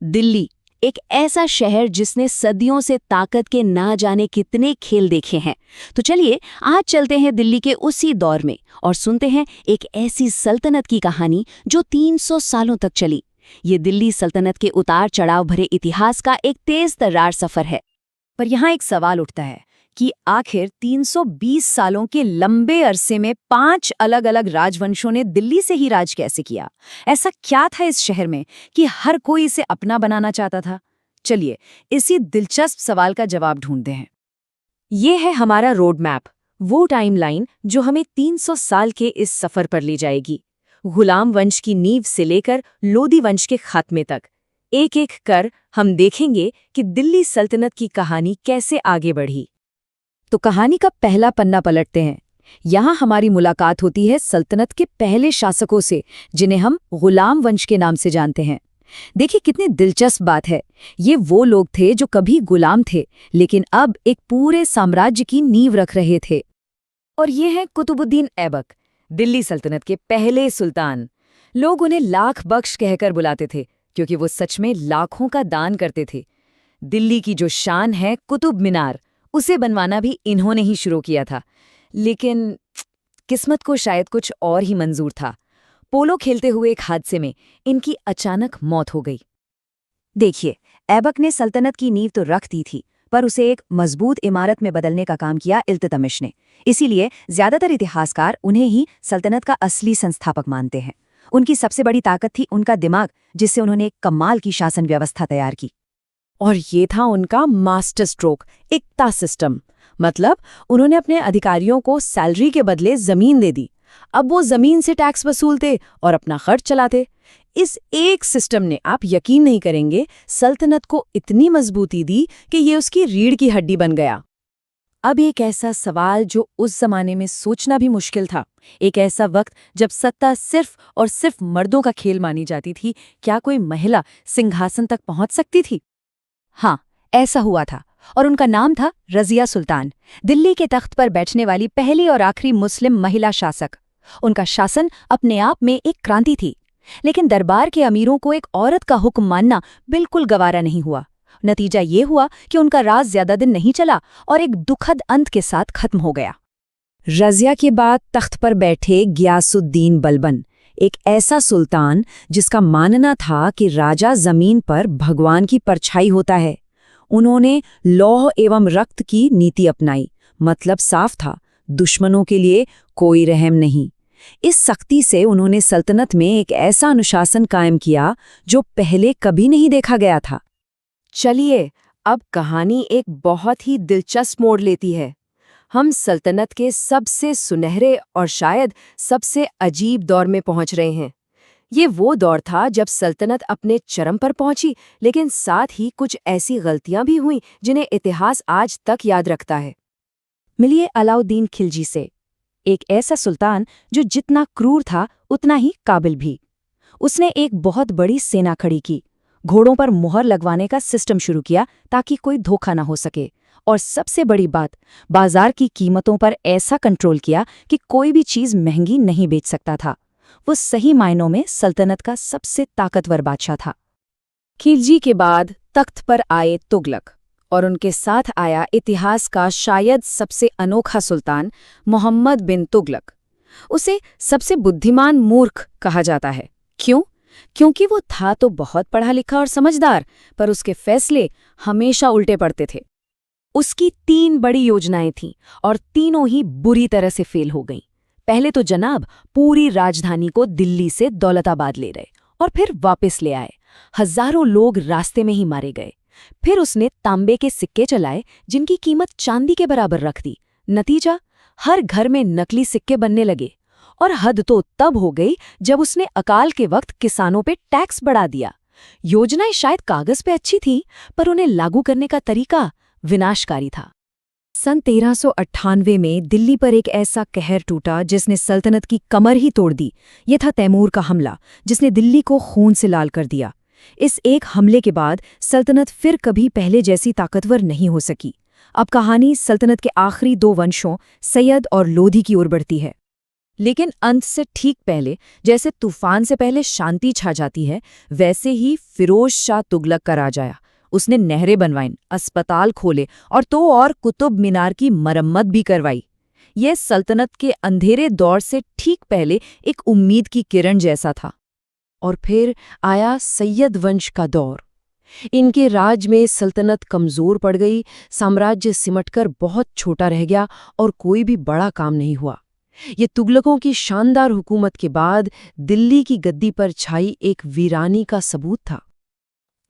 दिल्ली, एक ऐसा शहर जिसने सदियों से ताकत के ना जाने कितने खेल देखे हैं। तो चलिए आज चलते हैं दिल्ली के उसी दौर में और सुनते हैं एक ऐसी सल्तनत की कहानी जो 300 सालों तक चली। ये दिल्ली सल्तनत के उतार चढ़ाव भरे इतिहास का एक तेज तर्रार सफर है। पर यहाँ एक सवाल उठता है कि आखिर 320 सालों के लंबे अरसे में 5 अलग-अलग राजवंशों ने दिल्ली से ही राज कैसे किया? ऐसा क्या था इस शहर में कि हर कोई इसे अपना बनाना चाहता था? चलिए इसी दिलचस्प सवाल का जवाब ढूंढते हैं। ये है हमारा रोड मैप, वो टाइमलाइन जो हमें 300 साल के इस सफर पर ले जाएगी। गुलाम वंश की नींव से लेकर लोदी वंश के खात्मे तक एक एक कर हम देखेंगे कि दिल्ली सल्तनत की कहानी कैसे आगे बढ़ी। तो कहानी का पहला पन्ना पलटते हैं। यहाँ हमारी मुलाकात होती है सल्तनत के पहले शासकों से, जिन्हें हम गुलाम वंश के नाम से जानते हैं। देखिए कितनी दिलचस्प बात है, ये वो लोग थे जो कभी गुलाम थे लेकिन अब एक पूरे साम्राज्य की नींव रख रहे थे। और ये हैं कुतुबुद्दीन ऐबक, दिल्ली सल्तनत के पहले सुल्तान। लोग उन्हें लाख बख्श कहकर बुलाते थे क्योंकि वो सच में लाखों का दान करते थे। दिल्ली की जो शान है कुतुब मीनार, उसे बनवाना भी इन्होंने ही शुरू किया था। लेकिन किस्मत को शायद कुछ और ही मंजूर था। पोलो खेलते हुए एक हादसे में इनकी अचानक मौत हो गई। देखिए, ऐबक ने सल्तनत की नींव तो रख दी थी, पर उसे एक मजबूत इमारत में बदलने का काम किया इल्तुतमिश ने। इसीलिए ज्यादातर इतिहासकार उन्हें ही सल्तनत का असली संस्थापक मानते हैं। उनकी सबसे बड़ी ताकत थी उनका दिमाग, जिससे उन्होंने एक कमाल की शासन व्यवस्था तैयार की। और ये था उनका मास्टर स्ट्रोक, इक्ता सिस्टम। मतलब उन्होंने अपने अधिकारियों को सैलरी के बदले जमीन दे दी। अब वो जमीन से टैक्स वसूलते और अपना खर्च चलाते। इस एक सिस्टम ने, आप यकीन नहीं करेंगे, सल्तनत को इतनी मजबूती दी कि ये उसकी रीढ़ की हड्डी बन गया। अब एक ऐसा सवाल जो उस जमाने में सोचना भी मुश्किल था, एक ऐसा वक्त जब सत्ता सिर्फ और सिर्फ मर्दों का खेल मानी जाती थी, क्या कोई महिला सिंहासन तक पहुंच सकती थी? हाँ, ऐसा हुआ था, और उनका नाम था रज़िया सुल्तान, दिल्ली के तख्त पर बैठने वाली पहली और आखिरी मुस्लिम महिला शासक। उनका शासन अपने आप में एक क्रांति थी, लेकिन दरबार के अमीरों को एक औरत का हुक्म मानना बिल्कुल गवारा नहीं हुआ। नतीजा ये हुआ कि उनका राज ज्यादा दिन नहीं चला और एक दुखद अंत के साथ खत्म हो गया। रज़िया के बाद तख्त पर बैठे गियासुद्दीन बलबन, एक ऐसा सुल्तान जिसका मानना था कि राजा जमीन पर भगवान की परछाई होता है। उन्होंने लौह एवं रक्त की नीति अपनाई। मतलब साफ था, दुश्मनों के लिए कोई रहम नहीं। इस सख्ती से उन्होंने सल्तनत में एक ऐसा अनुशासन कायम किया जो पहले कभी नहीं देखा गया था। चलिए अब कहानी एक बहुत ही दिलचस्प मोड़ लेती है। हम सल्तनत के सबसे सुनहरे और शायद सबसे अजीब दौर में पहुंच रहे हैं। ये वो दौर था जब सल्तनत अपने चरम पर पहुंची, लेकिन साथ ही कुछ ऐसी गलतियां भी हुईं जिन्हें इतिहास आज तक याद रखता है। मिलिए अलाउद्दीन खिलजी से, एक ऐसा सुल्तान जो जितना क्रूर था उतना ही काबिल भी। उसने एक बहुत बड़ी सेना खड़ी की, घोड़ों पर मुहर लगवाने का सिस्टम शुरू किया ताकि कोई धोखा न हो सके, और सबसे बड़ी बात, बाजार की कीमतों पर ऐसा कंट्रोल किया कि कोई भी चीज महंगी नहीं बेच सकता था। वो सही मायनों में सल्तनत का सबसे ताकतवर बादशाह था। खिलजी के बाद तख्त पर आए तुगलक, और उनके साथ आया इतिहास का शायद सबसे अनोखा सुल्तान मोहम्मद बिन तुगलक। उसे सबसे बुद्धिमान मूर्ख कहा जाता है। क्यों? क्योंकि वो था तो बहुत पढ़ा लिखा और समझदार, पर उसके फैसले हमेशा उल्टे पड़ते थे। उसकी 3 बड़ी योजनाएं थीं और तीनों ही बुरी तरह से फेल हो गईं। पहले तो जनाब पूरी राजधानी को दिल्ली से दौलताबाद ले गए और फिर वापस ले आए। हजारों लोग रास्ते में ही मारे गए। फिर उसने तांबे के सिक्के चलाए जिनकी कीमत चांदी के बराबर रख दी। नतीजा, हर घर में नकली सिक्के बनने लगे। और हद तो तब हो गई जब उसने अकाल के वक्त किसानों पे टैक्स बढ़ा दिया। योजनाएं शायद कागज पे अच्छी थी, पर उन्हें लागू करने का तरीका विनाशकारी था। सन 1398 में दिल्ली पर एक ऐसा कहर टूटा जिसने सल्तनत की कमर ही तोड़ दी। यह था तैमूर का हमला, जिसने दिल्ली को खून से लाल कर दिया। इस एक हमले के बाद सल्तनत फिर कभी पहले जैसी ताकतवर नहीं हो सकी। अब कहानी सल्तनत के आखिरी 2 वंशों, सैयद और लोधी की ओर बढ़ती है। लेकिन अंत से ठीक पहले, जैसे तूफान से पहले शांति छा जाती है, वैसे ही फिरोज शाह तुगलक का राज आया। उसने नहरें बनवाईं, अस्पताल खोले और कुतुब मीनार की मरम्मत भी करवाई। यह सल्तनत के अंधेरे दौर से ठीक पहले एक उम्मीद की किरण जैसा था। और फिर आया सैयद वंश का दौर। इनके राज में सल्तनत कमजोर पड़ गई, साम्राज्य सिमटकर बहुत छोटा रह गया और कोई भी बड़ा काम नहीं हुआ। ये तुगलकों की शानदार हुकूमत के बाद दिल्ली की गद्दी पर छाई एक वीरानी का सबूत था।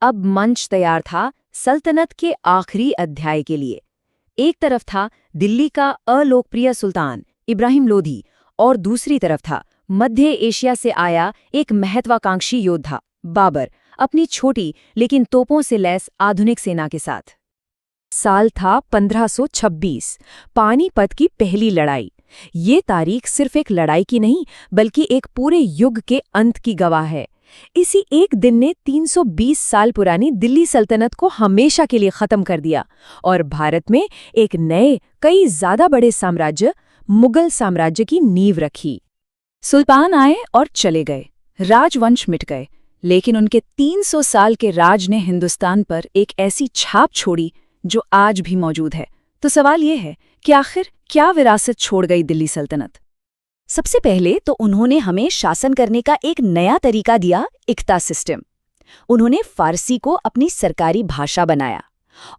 अब मंच तैयार था सल्तनत के आखिरी अध्याय के लिए। एक तरफ था दिल्ली का अलोकप्रिय सुल्तान इब्राहिम लोधी और दूसरी तरफ था मध्य एशिया से आया एक महत्वाकांक्षी योद्धा बाबर, अपनी छोटी लेकिन तोपों से लैस आधुनिक सेना के साथ। साल था 1526, पानीपत की पहली लड़ाई। ये तारीख सिर्फ एक लड़ाई की नहीं, बल्कि एक पूरे युग के अंत की गवाह है। इसी एक दिन ने 320 साल पुरानी दिल्ली सल्तनत को हमेशा के लिए खत्म कर दिया और भारत में एक नए, कई ज्यादा बड़े साम्राज्य, मुगल साम्राज्य की नींव रखी। सुल्तान आए और चले गए, राजवंश मिट गए, लेकिन उनके 300 साल के राज ने हिंदुस्तान पर एक ऐसी छाप छोड़ी जो आज भी मौजूद है। तो सवाल ये है कि आखिर क्या विरासत छोड़ गई दिल्ली सल्तनत? सबसे पहले तो उन्होंने हमें शासन करने का एक नया तरीका दिया, इक्ता सिस्टम। उन्होंने फारसी को अपनी सरकारी भाषा बनाया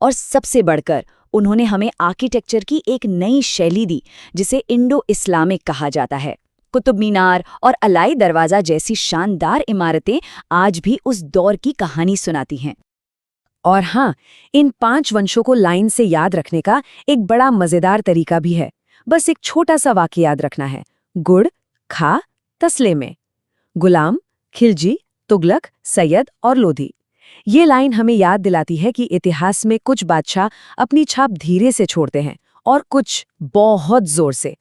और सबसे बढ़कर उन्होंने हमें आर्किटेक्चर की एक नई शैली दी, जिसे इंडो इस्लामिक कहा जाता है। कुतुब मीनार और अलाई दरवाजा जैसी शानदार इमारतें आज भी उस दौर की कहानी सुनाती हैं। और हाँ, इन 5 वंशों को लाइन से याद रखने का एक बड़ा मजेदार तरीका भी है। बस एक छोटा सा वाक्य याद रखना है, गुड़ खा तसले में। गुलाम, खिलजी, तुगलक, सैयद और लोधी। ये लाइन हमें याद दिलाती है कि इतिहास में कुछ बादशाह अपनी छाप धीरे से छोड़ते हैं और कुछ बहुत जोर से।